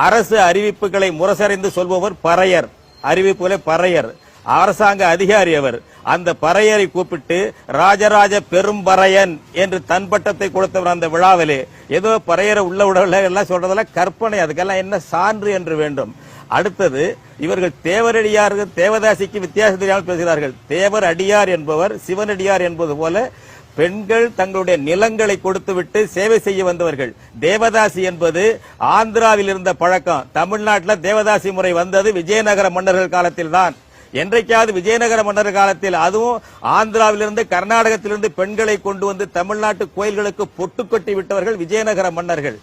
அரசு அறிவிப்புகளை முரசறிந்து சொல்பவர் பறையர், அறிவிப்புகளை பறையர், அரசாங்க அதிகாரி அவர். அந்த பறையரை கூப்பிட்டு ராஜராஜ பெரும்பறையன் என்று தன் பட்டத்தை கொடுத்தவர் அந்த விழாவிலே. ஏதோ பறையரை உள்ள விடவில்லை எல்லாம் சொல்றதெல்லாம் கற்பனை, அதுக்கெல்லாம் என்ன சான்று என்று வேண்டும். அடுத்தது, இவர்கள் தேவரடியார்கள் தேவதாசிக்கு வித்தியாசம் தெரியாமல் பேசுகிறார்கள். தேவர் அடியார் என்பவர் சிவனடியார் என்பது போல பெண்கள் தங்களுடைய நிலங்களை கொடுத்துவிட்டு சேவை செய்ய வந்தவர்கள். தேவதாசி என்பது ஆந்திராவில் இருந்த பழக்கம். தமிழ்நாட்டில் தேவதாசி முறை வந்தது விஜயநகர மன்னர்கள் காலத்தில் தான். என்றைக்காவது விஜயநகர மன்னர் காலத்தில், அதுவும் ஆந்திராவிலிருந்து கர்நாடகத்திலிருந்து பெண்களை கொண்டு வந்து தமிழ்நாட்டு கோயில்களுக்கு பொட்டு கொட்டி விட்டவர்கள் விஜயநகர மன்னர்கள்.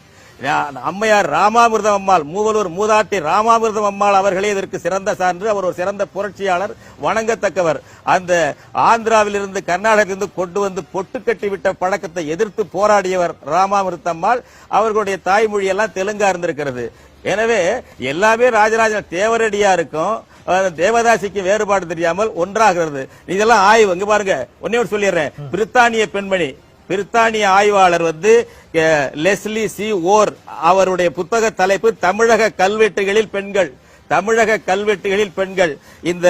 அம்மையார் ராமாமிர்தம் அம்மாள், மூவலூர் மூதாட்டி ராமாமிர்தம் அம்மாள் அவர்களே இதற்கு சிறந்த சான்று. அவர் ஒரு சிறந்த புரட்சியாளர், வணங்கத்தக்கவர். அந்த ஆந்திராவிலிருந்து கர்நாடகத்திலிருந்து கொண்டு வந்து பொட்டு கட்டி விட்ட பழக்கத்தை எதிர்த்து போராடியவர் ராமாமிர்தம் அம்மாள். அவர்களுடைய தாய்மொழி எல்லாம் தெலுங்கா இருந்திருக்கிறது. எனவே எல்லாமே ராஜராஜன் தேவரடியாருக்கும் தேவதாசிக்கு வேறுபாடு தெரியாமல் ஒன்றாகிறது. இதெல்லாம் ஆய்வு. இங்க பாருங்க, ஒன்னே சொல்லிடுறேன். பிரித்தானிய பெண்மணி, பிரித்தானிய ஆய்வாளர் லெஸ்லி சி ஓர், அவருடைய புத்தக தலைப்பு தமிழக கல்வெட்டுகளில் பெண்கள். தமிழக கல்வெட்டுகளில் பெண்கள். இந்த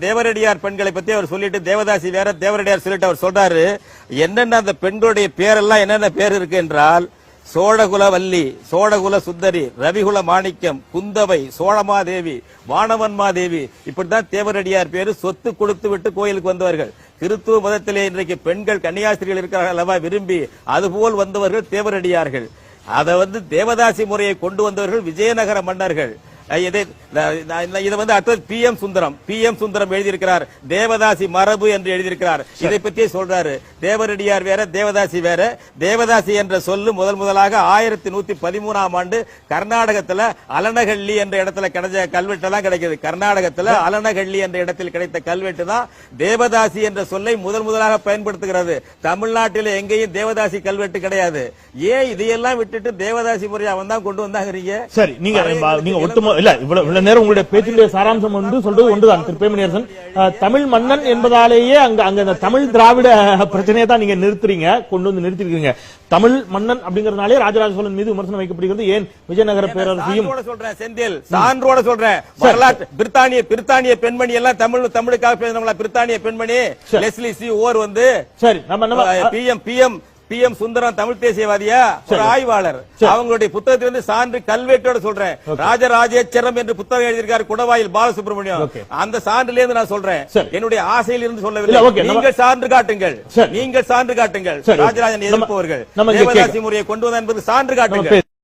தேவரடியார் பெண்களை பத்தி அவர் சொல்லிட்டு, தேவதாசி வேற தேவரடியார் சொல்லிட்டு அவர் சொல்றாரு, என்னென்ன அந்த பெண்களுடைய பேரெல்லாம் என்னென்ன பேர் இருக்கு என்றால், சோழகுல வள்ளி, சோழகுல சுந்தரி, ரவிகுல மாணிக்கம், குந்தவை, சோழமாதேவி, வானவன்மாதேவி, இப்படித்தான் தேவரடியார் பேரு. சொத்து கொடுத்து விட்டு கோயிலுக்கு வந்தவர்கள். கிறிஸ்துவ மதத்திலே இன்றைக்கு பெண்கள் கன்னியாஸ்திரிகள் இருக்கிறார்கள் அல்லவா, விரும்பி அதுபோல் வந்தவர்கள் தேவரடியார்கள். அதை தேவதாசி முறையை கொண்டு வந்தவர்கள் விஜயநகர மன்னர்கள். இதை அடுத்தது PM சுந்தரம் எழுதியிருக்கிறார். தேவதாசி மரபு என்று எழுதியிருக்கிறார். இதை பற்றியே சொல்றாரு. தேவரடியார் வேற தேவதாசி வேற. தேவதாசி என்ற சொல்லு முதலாக 1113ஆம் ஆண்டு கர்நாடகத்துல அலனகள்ளி என்ற இடத்துல கிடைச்ச கல்வெட்டெல்லாம் கிடைக்குது. கர்நாடகத்துல அலனகள்ளி என்ற இடத்தில் கிடைத்த கல்வெட்டு தான் தேவதாசி என்ற சொல்லை முதலாக பயன்படுத்துகிறது. தமிழ்நாட்டில் எங்கேயும் தேவதாசி கல்வெட்டு கிடையாது. ஏன் இதையெல்லாம் விட்டுட்டு தேவதாசி முறையை அவன் தான் கொண்டு வந்தாங்க? சரி, நீங்க ஒட்டுமொத்த இல்ல இவ்வளவு நேரம் உங்களுடைய பேச்சினுடைய சாராம்சம் சொல்றது ஒன்றுதான். திரு பேமணியரசன், தமிழ் மன்னன் என்பதாலேயே அங்க தமிழ் திராவிட பிரச்சனையை தான் நீங்க கொண்டு வந்து நிறுத்திருக்கீங்க. தமிழ் மன்னன் அப்படிங்கறதுனாலே ராஜராஜ சோழன் மீது விமர்சனம் வைக்கப்படுகிறது. ஏன் விஜயநகர பேரரசையும் சொல்றேன், செந்தில் சான்றோட சொல்றேன். வரலாற்று பிரித்தானிய பெண்மணி எல்லாம் தமிழுக்காக பேசினவங்களா? பிரித்தானிய பெண்மணி லெஸ்லி சி ஓர் சரி, நம்ம PM சுந்தரம் தமிழ் தேசியவாதியா, ஒரு ஆய்வாளர். அவங்களுடைய புத்தகத்திலிருந்து சான்று கல்வெட்டோட சொல்றேன். ராஜராஜேச்சரம் என்று புத்தகம் எழுதியிருக்காரு குடவாயில் பாலசுப்ரமணியம். அந்த சான்றுல இருந்து நான் சொல்றேன். என்னுடைய ஆசையில் இருந்து சொல்லவில்லை. நீங்கள் சான்று காட்டுங்கள். ராஜராஜன் எதிர்ப்பவர்கள் தேவதாசி முறையை கொண்டு வந்த என்பது சான்று காட்டுங்கள்.